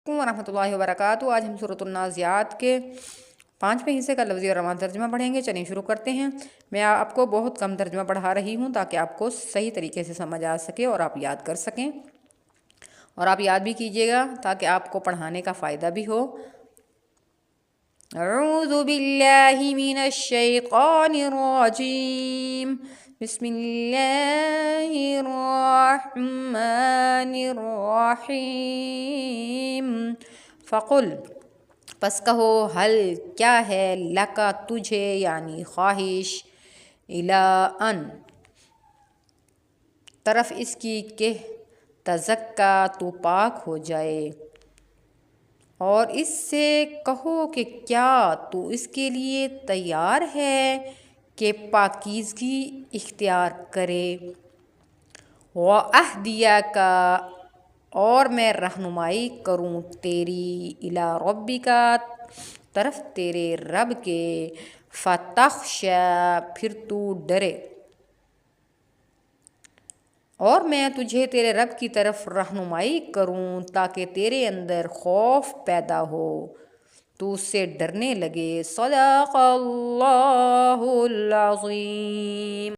ورحمۃ اللہ وبرکاتہ۔ آج ہم سورۃ النازعات کے 5ویں حصے کا لفظی اور روان ترجمہ پڑھیں گے۔ چلیں شروع کرتے ہیں۔ میں آپ کو بہت کم ترجمہ پڑھا رہی ہوں تاکہ آپ کو صحیح طریقے سے سمجھ آ سکے اور آپ یاد کر سکیں، اور آپ یاد بھی کیجیے گا تاکہ آپ کو پڑھانے کا فائدہ بھی ہو۔ اعوذ باللہ من الشیطان الرجیم، بسم اللہ الرحمن الرحیم۔ فقل، پس کہو، حل کیا ہے، لکا تجھے، یعنی خواہش، الا ان طرف اس کی کہ تزکا تو پاک ہو جائے، اور اس سے کہو کہ کیا تو اس کے لیے تیار ہے کہ پاکیزگی اختیار کرے، وَأَهْدِيَكَ اور میں رہنمائی کروں تیری، اِلیٰ رَبِّکَ طرف تیرے رب کے، فَتَخْشَىٰ پھر تو ڈرے، اور میں تجھے تیرے رب کی طرف رہنمائی کروں تاکہ تیرے اندر خوف پیدا ہو، تو اس سے ڈرنے لگے۔ صدق اللہ العظیم۔